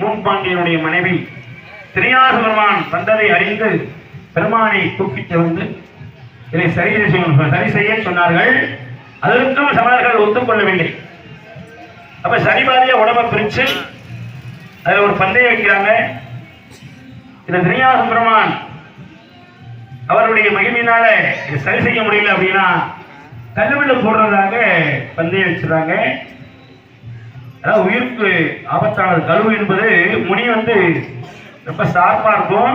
பூம்பாண்டியனுடைய மனைவி திரியாச பெருமான் வந்ததை அறிந்து பெருமானை கூப்பிட்டு வந்து இதை சரி செய்ய சொன்னார்கள். அதற்கும் சமணர்கள் ஒத்துக்கொள்ளவில்லை. அப்ப சரிபாதிய உடம்பை பிரிச்சு அதுல ஒரு பந்தயம் வைக்கிறாங்க. இந்த திரியாச பெருமான் அவருடைய மகிமையினால இதை சரி செய்ய முடியல அப்படின்னா கல்லுவில போடுறதாக பந்தயம் வச்சிருக்காங்க. அதாவது உயிருக்கு ஆபத்தானது கழுவு என்பது முனி வந்து ரொம்ப சார்பா இருக்கும்,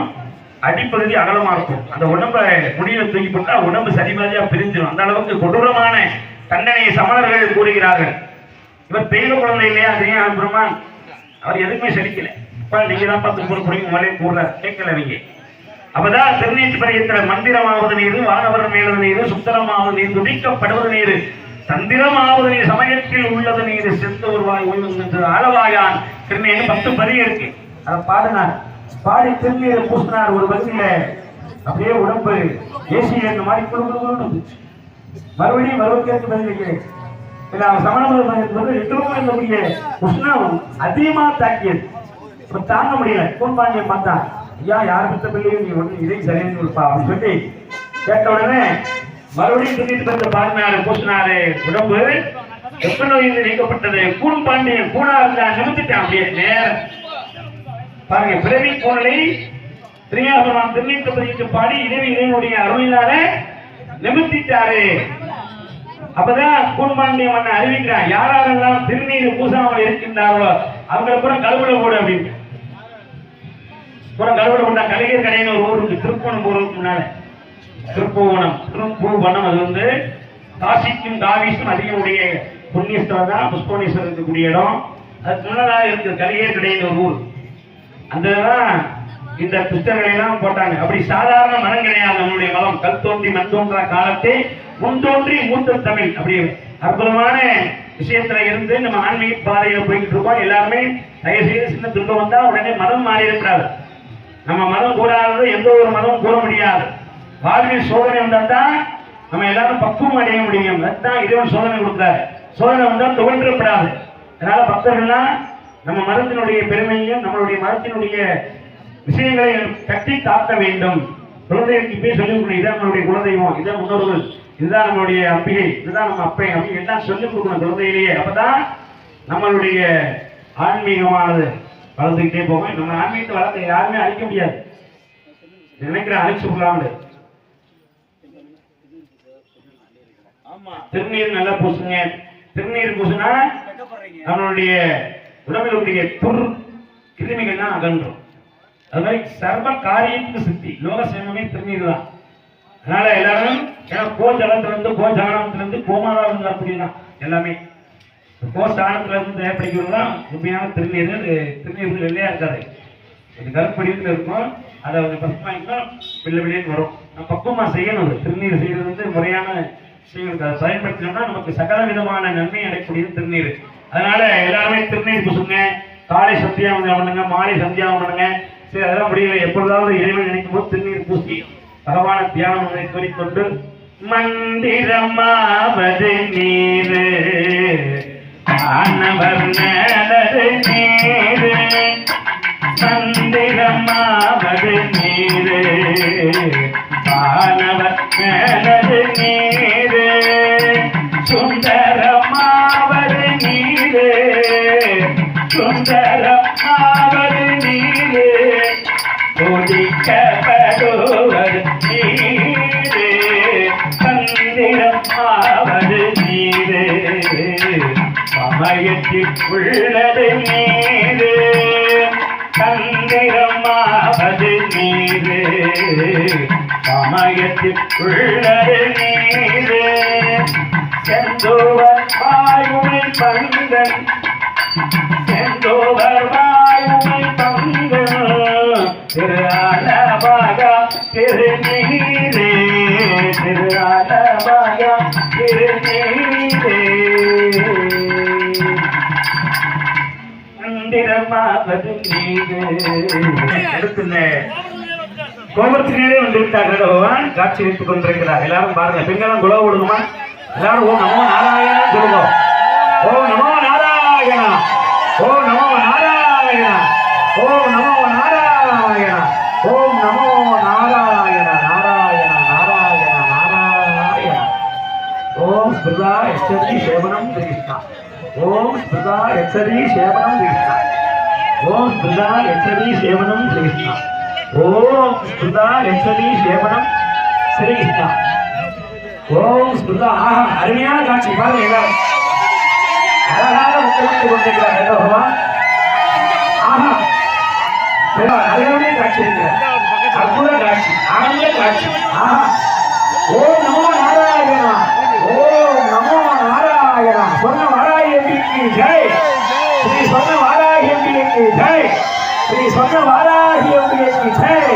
அடிப்பகுதி அகலமா இருக்கும். அந்த உடம்ப முடியில தூக்கி போட்டா உடம்பு சரிபாதியா பிரிஞ்சிடும். அந்த அளவுக்கு கொடூரமான தண்டனையை சமணர்கள் கூறுகிறார்கள். இவர் தெய்வ குழந்தை இல்லையா திரியாச பெருமான், அவர் எதுக்குமே செழிக்கல. நீங்க தான் பார்த்து போடுறீங்க மலையை கூடுற கேட்கல நீங்க. அப்பதான் திருநீற்று பரியத்துல மந்திரமாவது நீரு, வானவர் மேலது நீரு, சுத்தரமாவது நீர், துடிக்கப்படுவது நீரு, தந்திரமாவது நீர், சமயத்தில் உள்ளது நீர், செத்து ஒருவாய் ஓய்வு அளவாயான் திருநீர் 10 பதியம் இருக்கு. அதை பாடினார். பாடி திருநீரை பூசினார். ஒரு பகுதியில அப்படியே உடம்பு ஏசிய மாதிரி குடும்பம் மறுபடியும் மறுபடியும் பதில் சமண உஷ்ணம் அதிகமா தாக்கியது. தாங்க முடியல. பூம்பாண்டியை பார்த்தா ஐயா யார் பெற்ற பிள்ளையும் நீ ஒண்ணு இதை சரின்னு கொடுப்பா அப்படின்னு சொல்லி கேட்ட உடனே மறுபடியும் திருநீட்டு வந்து பாடினாரு, பூசினாரு. உடம்பு எப்ப நோயிலிருந்து நீக்கப்பட்டது. பூம்பாண்டியன் கூடா இருந்தா நிமித்திட்டான். அப்படியே நேர பாருங்க பிறவி கூடலை திரியாசபெருமான் திருநீட்டு பதிக்கு பாடி இறைவனுடைய அருளினால நிமித்திட்டாரு. அப்பதான் பூம்பாண்டிய மன்ன அறிவிக்கிறான், யாரெல்லாம் திருநீர் பூசாமல் இருக்கின்றார்களோ அவங்களை கூட கழுவுல போடு அப்படின்னு. கழுவுல போட்டா கலைஞர் கடையில ஒரு ஊருக்கு திருப்பூணம் போறதுக்கு முன்னால திருப்பூவனம் அது வந்து காசிக்கும் காவிக்கும் அதிகமுடைய புண்ணியஸ்தலம் தான். புஷ்போனீஸ்வரர் இருக்கக்கூடிய இடம். அது முன்னதாக இருக்கு கலைஞர் கடையில ஒரு ஊர். அந்த இந்த புத்தகங்களை எல்லாம் போட்டாங்க. அப்படி சாதாரண மனம் கிடையாது நம்மளுடைய மதம். கல் தோன்றி மண் தோன்ற காலத்தை முன் தோன்றி மூத்த தமிழ் அப்படி அற்புதமான விஷயத்துல இருந்து நம்ம ஆன்மீக பாதையில போய்கிட்டு இருக்கோம். எல்லாருமே தயவு செய்து சின்ன துன்பம் வந்தா உடனே மதம் மாறிடக்கூடாது. நம்ம மதம் கூடாதது எந்த ஒரு மதமும் கூற முடியாது. வாழ்வில் சோதனை வந்தா தான் நம்ம எல்லாரும் பக்குவம் அடைய முடியும். அதுதான் இறைவன் சோதனை கொடுக்கிறாரு. சோதனை வந்தா துவன்றப்படாது. அதனால பக்தர்கள்லாம் நம்ம மதத்தினுடைய பெருமையும் நம்மளுடைய மதத்தினுடைய விஷயங்களை கட்டி காக்க வேண்டும். குழந்தைகளுக்கு இப்பயே சொல்லிக் கொடுக்கணும். இதான் நம்மளுடைய குலதெய்வம், இதான் முன்னோர்கள், இதுதான் நம்மளுடைய அம்பிகை, இதுதான் நம்ம அப்பை அப்படி எல்லாம் சொல்லிக் கொடுக்கணும் குழந்தையிலேயே. அப்பதான் நம்மளுடைய ஆன்மீகமானது வளர்ந்துக்கிட்டே போகும். நம்ம ஆன்மீகத்தை வளர்த்த யாருமே அழிக்க முடியாது. நினைக்கிறேன் அழிச்சு விடலாம்னு. திருநீர் நல்லா பூசுங்க. திருநீர் பூசுனா நம்மளுடைய உடம்பிலுடைய துர் கிருமிகள் தான் அகன்றும். அது மாதிரி சர்வ காரியத்துக்கு சித்தி லோக சேமமே திருநீர் தான். அதனால எல்லாரும் கோஜலத்திலிருந்து கோஜானத்திலிருந்து கோமாதாரம் அப்படின்னா எல்லாமே கோசானத்துல இருந்து தயாரிக்கிறதுதான் உண்மையான திருநீர். திருநீர் வெள்ளையா இருக்காது, கொஞ்சம் கருப்படியில் இருக்கும். அதை கொஞ்சம் பசுமாய்க்கும் வெள்ளை வெளியேன்னு வரும். நம்ம பக்குவமா செய்யணும். திருநீர் செய்யறது வந்து முறையான விஷயங்களுக்கு அதை பயன்படுத்தினோம்னா நமக்கு சகல விதமான நன்மை அடையக்கூடியது திருநீர். அதனால எல்லாருமே திருநீர் பூசுங்க. காலை சந்தியாவனம் பண்ணுங்க, மாலை சந்தியாவனம் பண்ணுங்க. சரி அதெல்லாம் முடியல, எப்பொழுதாவது இறைவன் நினைக்கும் போது திருநீர் பூசி பகவான தியானம் கூறிக்கொண்டு மந்திரமாவது நீரு ஆனவர் மேலது நீரு, மந்திரமாவது நீரு ஆனவர் மேலது நீரு, சுந்தரமாவது நீரு சுந்தரமாவது நீரு, துதிக்கப்படுவது நீரு, மந்திரமாவது நீரு, சமயத்தில் உள்ளது நீரு, தந்திரமாவது நீரு, சமயத்தில் உள்ளது நீரு, செந்தோவர் வாயுமை பங்கன் செந்தோவர் வாயுமை பங்கன் திரு ஆலவாயா திருநீரே, திரு ஆலவாயா திருநீரே, மந்திரமாவது நீரு. அடுத்துள்ள கோபத்தினே வந்து விட்டார்கள். பகவான் காட்சி வைத்துக் கொண்டிருக்கிறார். எல்லாரும் பாருங்க, பெண்களும் குலவு விடுங்கம்மா. எல்லாரும் ஓம் நமோ நாராயணா சொல்லுங்க. ஓம் நமோ நாராயணா, ஓம் நமோ நாராயணா, ஓம் நமோ நாராயண. ஓம் நமோ நாராயண. நாராயண நாராயண நாராயண. ஓம் ஸ்மிருதா யச்சதி சேவனம் கிருஷ்ணா. ஓம் ஸ்மிருதா யச்சதி சேவனம் கிருஷ்ணா. ஓம் ஸ்மிருதா யச்சதி சேவனம் கிருஷ்ணா. ஓம் ஸ்மிருதா யச்சதி சேவனம் ஸ்ரீ கிருஷ்ணா. ஓம் ஸ்மிருதா. ஆஹா, அருமையான காட்சி பாருங்க. எல்லாரும் அழகாக முத்தமிட்டு கொண்டிருக்கிறார் பகவான். ஆஹா, அழகான காட்சி இருக்கிறார். அற்புத காட்சி, ஆனந்த காட்சி. ஆஹா, ஓம் நமோ நாராயணா. ஓம் நமோ நாராயணா. சொன்ன வாராகி அம்பிகைக்கு ஜெய். ஸ்ரீ சொன்ன வாராகி அம்பிகைக்கு ஜெய். ஸ்ரீ சொன்ன வாராகி அம்பிகைக்கு ஜெய்.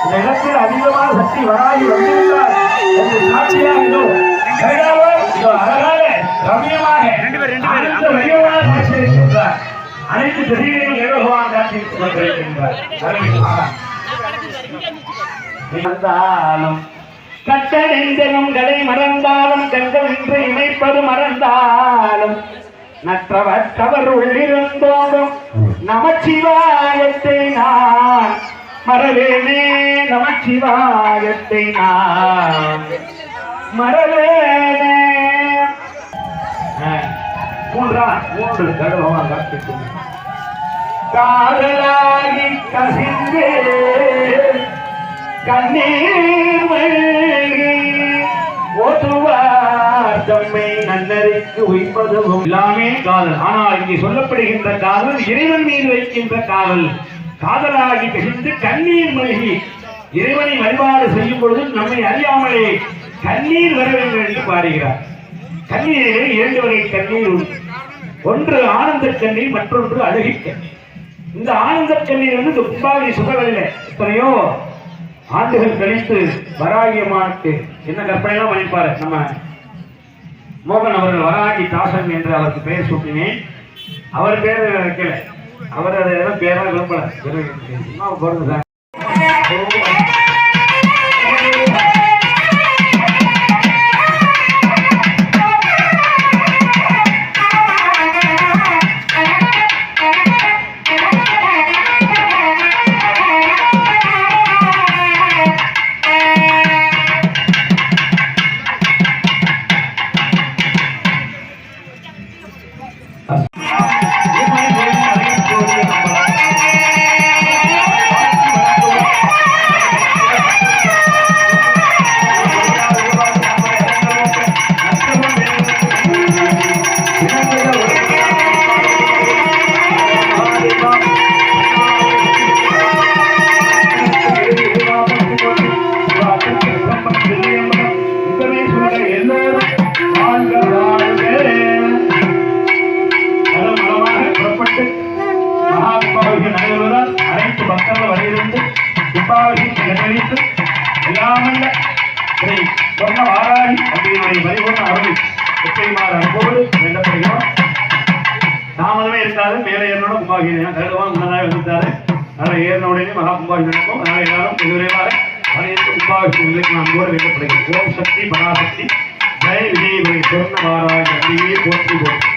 இந்த இடத்தில் அதிகமான சக்தி வராகி வந்திருக்கிறார் என்று சாட்சியாக இதோ அழகாக ரம்யமாக ஆனந்த வடிவமாக காட்சியிருக்கின்றார். அனைத்து திசைகளிலும் பகவான் காட்சியிருக்கின்றார். கட்டடைந்தனும் கடை மறந்தாலும் கண்கள் இன்று இணைப்பது மறந்தாலும் நற்றவர் உள்ளிருந்தோடும் நமச்சிவாயத்தை நான் மறவேனே. நமச்சிவாயத்தை நான் மறவேனே. மூன்று கடவுள் காதலாகி கசிந்து கண்ணீர் மல்கி ஓதுவார் தம்மை நன்னறிக்கு உய்ப்பதும் எல்லாமே காதல். ஆனால் இங்கே சொல்லப்படுகின்ற காதல் இறைவன் மீது வைக்கின்ற காதல். காதலாகி கசிந்து கண்ணீர் மல்கி இறைவனை வழிபாடு செய்யும் பொழுது நம்மை அறியாமலே கண்ணீர் வர வேண்டும் என்று பாடுகிறார். கண்ணீரிலே இரண்டு வகை கண்ணீர் உண்டு. ஒன்று ஆனந்த கண்ணீர், மற்றொன்று அழுகை கண்ணீர். இந்த ஆனந்த கண்ணீர் வந்து கும்பாவளி சுகவெளியில எத்தனையோ ஆண்டுகள் கழித்து வராகியமானுக்கு என்ன கற்பனைலாம் பண்ணிப்பாரு நம்ம மோகன் அவர்கள். வராகி தாசன் என்று அவருக்கு பெயர் சூட்டினேன். அவர் பேர் வைக்கல, அவர் அதை எல்லாம் பேரா விரும்பல. போறது சார். அனைத்து பக்தர்கள் வரையிலிருந்து கும்பாவளி நிறைவேற்று எல்லாமல்ல ஸ்ரீ சொன்ன வாராகி அப்படியுடைய பரிபூர்ண அருள் வெற்றிமாறு அனுபவோடு வேண்டப்படுகிறோம். தாமதமே இருக்காது. மேலே ஏறனோட கும்பாவளி கருதுவான் முன்னதாக இருந்தாரு. அதனால் ஏறின உடனே மகா கும்பாவளி நடக்கும். அதனால் எல்லாரும் வெகு விரைவாக அனைத்து கும்பாவளி நிலைக்கு நாம் கூட வேண்டப்படுகிறோம். ஓம் சக்தி பராசக்தி ஜெய விஜய் சொன்ன வாராகி அப்படியே போற்றி போற்றி.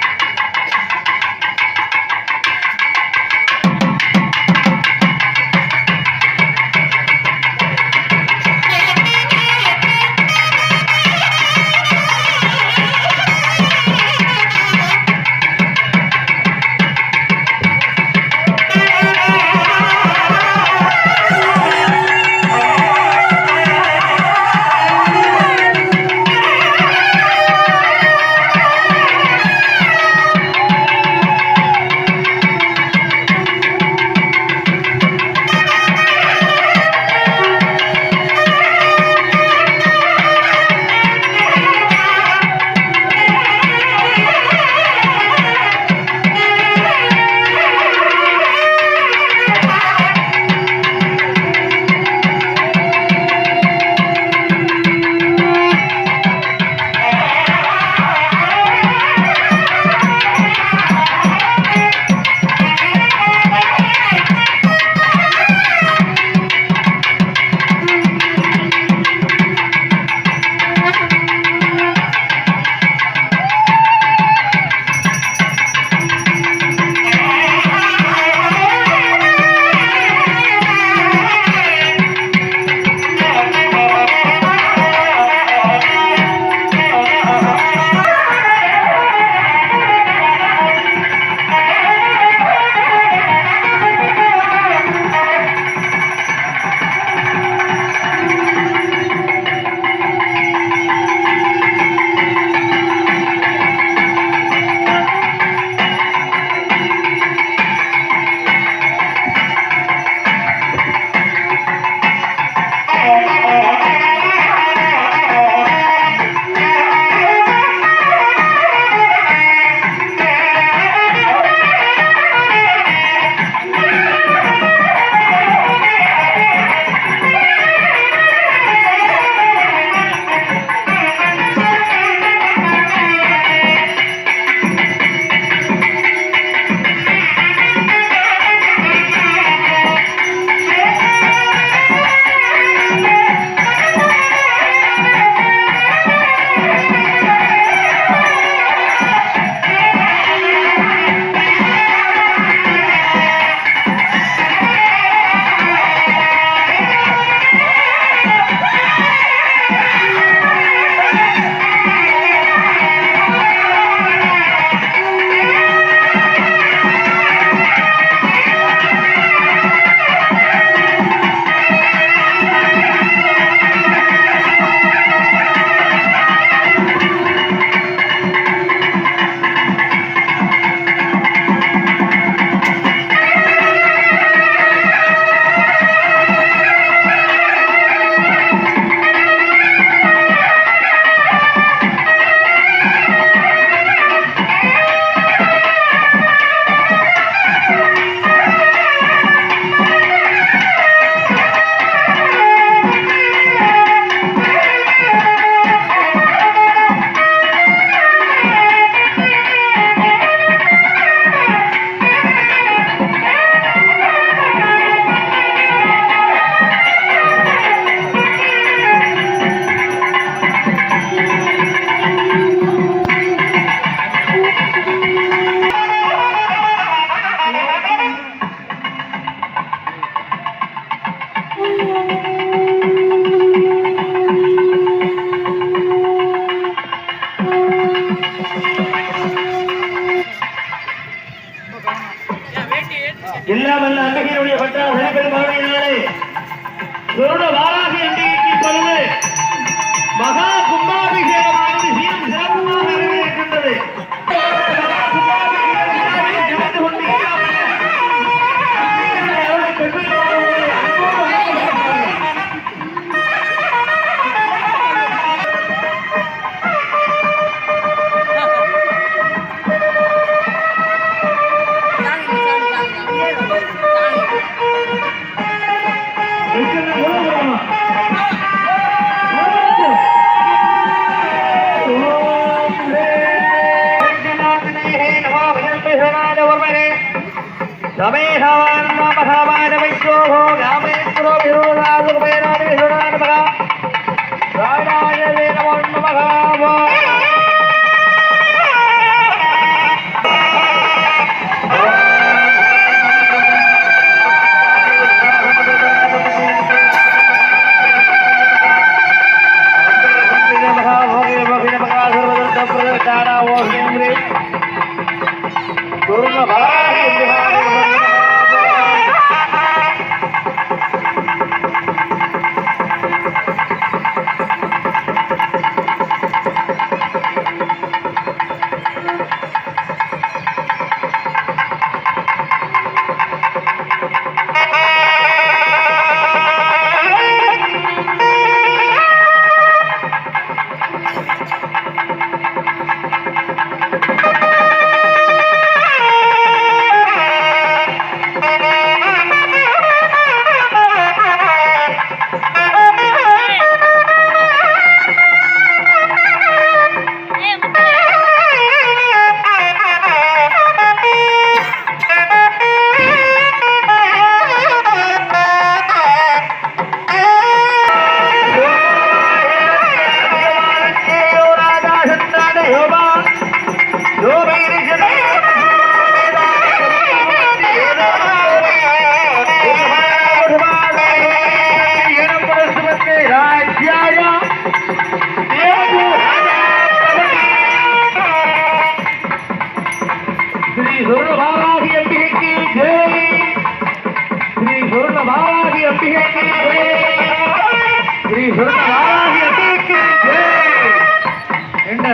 வாராகியினுடைய பட்டாசன பெருமானையினாலே குருட வாராகி அன்றைக்கு பொழுது மகா கும்பாபிஷேகமானது சீரும் சிறப்புமாக நிறைவேறுகின்றது. சமேகாவான் மகாவான வைக்கோகோ ராமேஸ்வரோ விரோதாது குபேராதி விரோதான மகா ராஜாய நமோ மகாவோ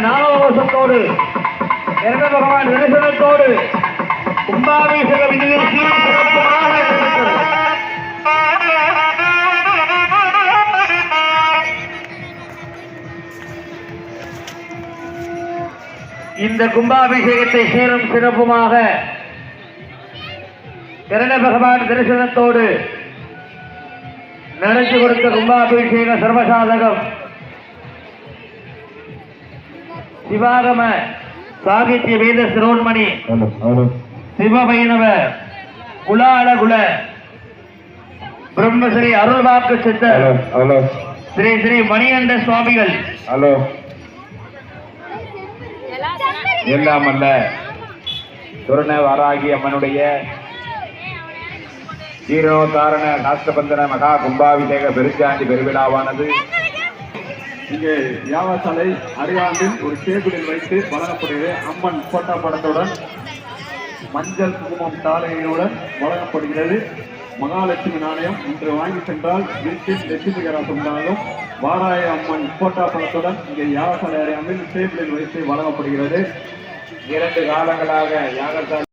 நாமோசத்தோடு இரண்ட பகவான் தரிசனத்தோடு கும்பாபிஷேக விதியில் சிறப்பாக இந்த கும்பாபிஷேகத்தை சீரும் சிறப்புமாக இரண்ட பகவான் தரிசனத்தோடு நடத்தி கொடுத்த கும்பாபிஷேக சர்வசாதகம் சிவாகம சாகித்ய வேத சிரோன்மணி சிவபைணவ குலாளகுல பிரம்மஸ்ரீ அருள்வாக்கு சித்தர் ஸ்ரீ ஸ்ரீ மணிகண்ட சுவாமிகள் எல்லாம் அல்ல துரண வாராகி அம்மனுடைய ஜீரோதாரண சாஸ்திரபந்தன மகா கும்பாபிஷேக பெருச்சாண்டி பெருவிழாவானது இங்கே யாவாசாலை அரியாண்டில் ஒரு டேபிளில் வைத்து வழங்கப்படுகிறது. அம்மன் போட்டா படத்துடன் மஞ்சள் குங்குமம் தாளையுடன் வழங்கப்படுகிறது. மகாலட்சுமி நாணயம் இன்று வாங்கி சென்றால் வீட்டில் லட்சுமி கராசம் வாராய அம்மன் போட்டா படத்துடன் இங்கே யாவாசாலை அரியாண்டில் டேபிளில் வைத்து வழங்கப்படுகிறது. 2 காலங்களாக யாகசாலை